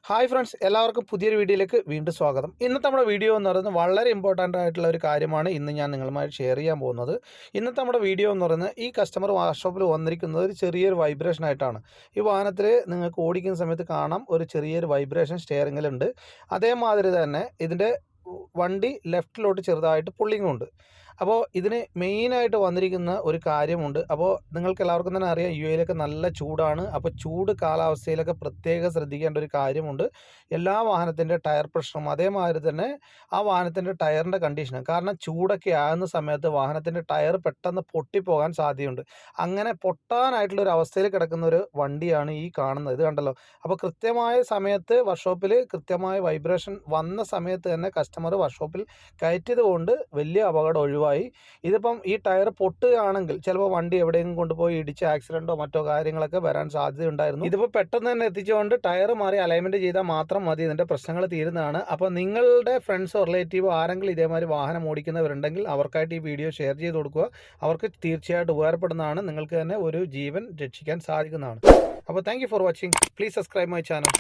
Hi friends, എല്ലാവർക്കും പുതിയൊരു വീഡിയോയിലേക്ക് വീണ്ടും സ്വാഗതം. ഇന്നത്തെ നമ്മുടെ വീഡിയോ എന്ന് പറയുന്നത് വളരെ ഇമ്പോർട്ടൻ്റ് ആയിട്ടുള്ള ഒരു കാര്യമാണ് ഇന്ന് ഞാൻ നിങ്ങളുമായി ഷെയർ ചെയ്യാൻ പോകുന്നത്. ഇന്നത്തെ നമ്മുടെ വീഡിയോ എന്ന് പറയുന്നത് ഈ കസ്റ്റമർ വർക്ക്ഷോപ്പിൽ വന്നിരിക്കുന്നത് ഒരു ചെറിയൊരു വൈബ്രേഷൻ ആയിട്ടാണ്. ഈ വാഹനത്തിൽ നിങ്ങൾക്ക് ഓടിക്കുന്ന സമയത്ത് കാണാം ഒരു ചെറിയൊരു വൈബ്രേഷൻ സ്റ്റിയറിങ്ങിലുണ്ട്. അതേമാതിരി തന്നെ ഇതിൻ്റെ വണ്ടി ലെഫ്റ്റിലോട്ട് ചെറുതായിട്ട് പുള്ളിങ്ങും ഉണ്ട്. അപ്പോൾ ഇതിന് മെയിനായിട്ട് വന്നിരിക്കുന്ന ഒരു കാര്യമുണ്ട്. അപ്പോൾ നിങ്ങൾക്ക് എല്ലാവർക്കും തന്നെ അറിയാം, യു എയിലൊക്കെ നല്ല ചൂടാണ്. അപ്പോൾ ചൂട് കാലാവസ്ഥയിലൊക്കെ പ്രത്യേകം ശ്രദ്ധിക്കേണ്ട ഒരു കാര്യമുണ്ട്. എല്ലാ വാഹനത്തിൻ്റെ ടയർ പ്രഷറും അതേമാതിരി തന്നെ ആ വാഹനത്തിൻ്റെ ടയറിൻ്റെ കണ്ടീഷനും. കാരണം ചൂടൊക്കെ ആകുന്ന സമയത്ത് വാഹനത്തിൻ്റെ ടയർ പെട്ടെന്ന് പൊട്ടിപ്പോകാൻ സാധ്യതയുണ്ട്. അങ്ങനെ പൊട്ടാനായിട്ടുള്ളൊരു അവസ്ഥയിൽ കിടക്കുന്ന ഒരു വണ്ടിയാണ് ഈ കാണുന്നത്. ഇത് കണ്ടല്ലോ. അപ്പോൾ കൃത്യമായ സമയത്ത് വർക്ക്ഷോപ്പിൽ കൃത്യമായ വൈബ്രേഷൻ വന്ന സമയത്ത് തന്നെ കസ്റ്റമർ വർക്ക്ഷോപ്പിൽ കയറ്റിയത് കൊണ്ട് വലിയ അപകടം ഒഴിവായി. ഇതിപ്പം ഈ ടയർ പൊട്ടുകയാണെങ്കിൽ ചിലപ്പോൾ വണ്ടി എവിടെയെങ്കിലും കൊണ്ടുപോയി ഇടിച്ച് ആക്സിഡൻറ്റോ മറ്റോ കാര്യങ്ങളൊക്കെ വരാൻ സാധ്യതയുണ്ടായിരുന്നു. ഇതിപ്പോൾ പെട്ടെന്ന് തന്നെ എത്തിച്ചുകൊണ്ട് ടയർ മാറി അലൈൻമെൻറ്റ് ചെയ്താൽ മാത്രം മതി ഇതിൻ്റെ പ്രശ്നങ്ങൾ തീരുന്നതാണ്. അപ്പോൾ നിങ്ങളുടെ ഫ്രണ്ട്സോ റിലേറ്റീവോ ആരെങ്കിലും ഇതേമാതിരി വാഹനം ഓടിക്കുന്നവരുണ്ടെങ്കിൽ അവർക്കായിട്ട് ഈ വീഡിയോ ഷെയർ ചെയ്ത് കൊടുക്കുക. അവർക്ക് തീർച്ചയായിട്ടും ഉപകാരപ്പെടുന്നതാണ്. നിങ്ങൾക്ക് തന്നെ ഒരു ജീവൻ രക്ഷിക്കാൻ സാധിക്കുന്നതാണ്. അപ്പോൾ thank you for watching. Please subscribe my channel.